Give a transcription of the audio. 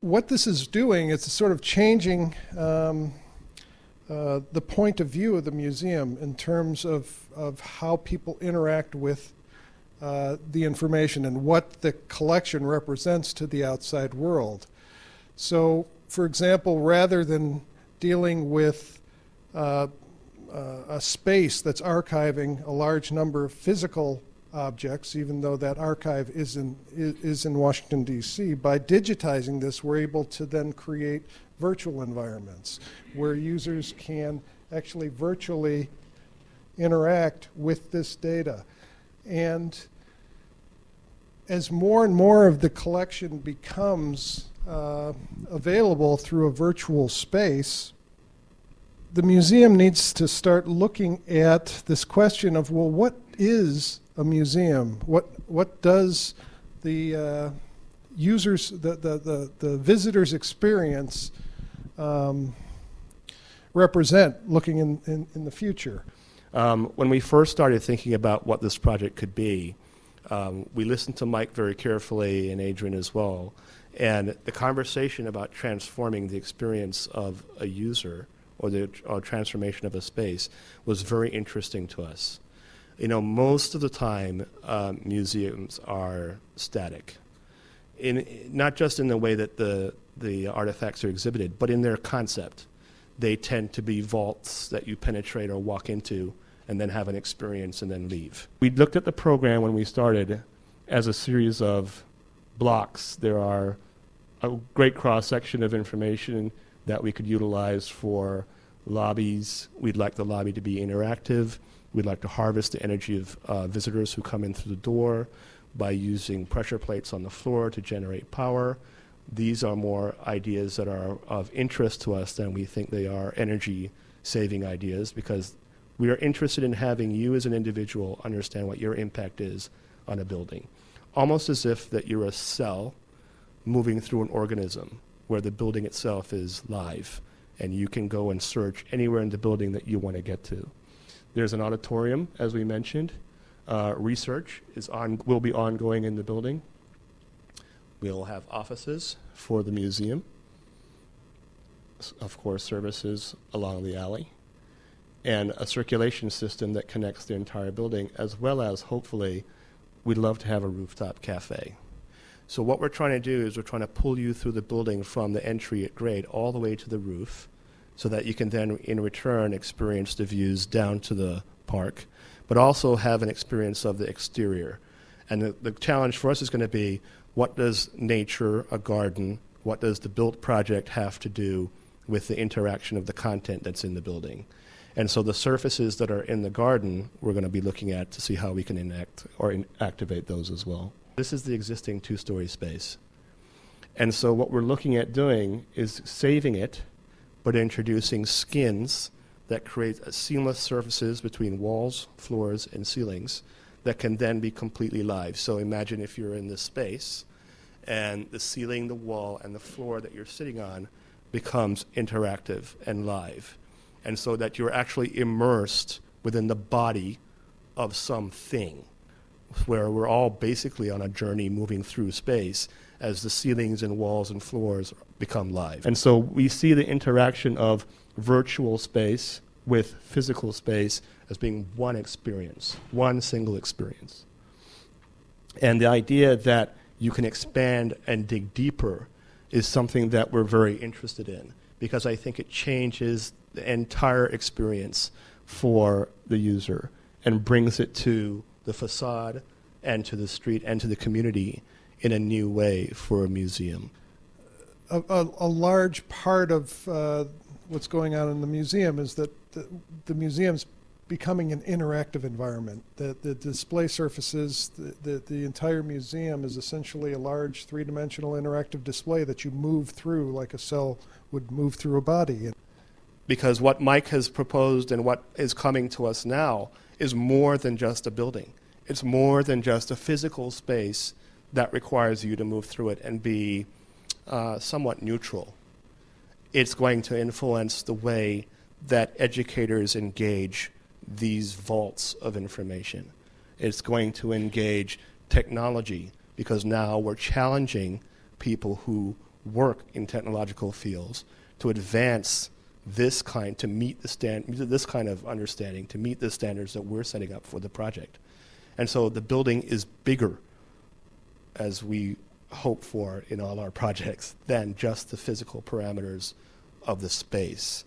what this is doing is sort of changing the point of view of the museum in terms of how people interact with the information and what the collection represents to the outside world. So, for example, rather than dealing with a space that's archiving a large number of physical objects, even though that archive is in Washington, D.C., by digitizing this, we're able to then create virtual environments where users can actually virtually interact with this data. And as more and more of the collection becomes available through a virtual space, the museum needs to start looking at this question of, well, what is a museum? What does the users, the visitors' experience represent looking in the future? When we first started thinking about what this project could be, we listened to Mike very carefully and Adrian as well. And the conversation about transforming the experience of a user or the transformation of a space was very interesting to us. You know, most of the time, museums are static, not just in the way that the artifacts are exhibited, but in their concept. They tend to be vaults that you penetrate or walk into and then have an experience and then leave. We looked at the program when we started as a series of blocks. There are a great cross-section of information that we could utilize for lobbies. We'd like the lobby to be interactive. We'd like to harvest the energy of visitors who come in through the door by using pressure plates on the floor to generate power. These are more ideas that are of interest to us than we think they are energy-saving ideas, because we are interested in having you as an individual understand what your impact is on a building. Almost as if that you're a cell moving through an organism where the building itself is live and you can go and search anywhere in the building that you want to get to. There's an auditorium, as we mentioned. Research will be ongoing in the building. We'll have offices for the museum. Of course, services along the alley. And a circulation system that connects the entire building, as well as, hopefully, we'd love to have a rooftop cafe. So what we're trying to do is we're trying to pull you through the building from the entry at grade all the way to the roof, so that you can then, in return, experience the views down to the park, but also have an experience of the exterior. And the challenge for us is going to be, what does nature, a garden, what does the built project have to do with the interaction of the content that's in the building? And so the surfaces that are in the garden, we're going to be looking at to see how we can enact or activate those as well. This is the existing two-story space. And so what we're looking at doing is saving it, but introducing skins that create seamless surfaces between walls, floors, and ceilings that can then be completely live. So imagine if you're in this space and the ceiling, the wall, and the floor that you're sitting on becomes interactive and live. And so that you're actually immersed within the body of something, where we're all basically on a journey moving through space as the ceilings and walls and floors become live. And so we see the interaction of virtual space with physical space as being one experience, one single experience. And the idea that you can expand and dig deeper is something that we're very interested in, because I think it changes the entire experience for the user and brings it to the facade and to the street and to the community in a new way for a museum. A large part of what's going on in the museum is that the museum's becoming an interactive environment. The display surfaces, the entire museum is essentially a large three-dimensional interactive display that you move through like a cell would move through a body. Because what Mike has proposed and what is coming to us now is more than just a building. It's more than just a physical space that requires you to move through it and be somewhat neutral. It's going to influence the way that educators engage these vaults of information. It's going to engage technology, because now we're challenging people who work in technological fields to advance this kind, to meet this kind of understanding, to meet the standards that we're setting up for the project. And so the building is bigger, as we hope for in all our projects, than just the physical parameters of the space.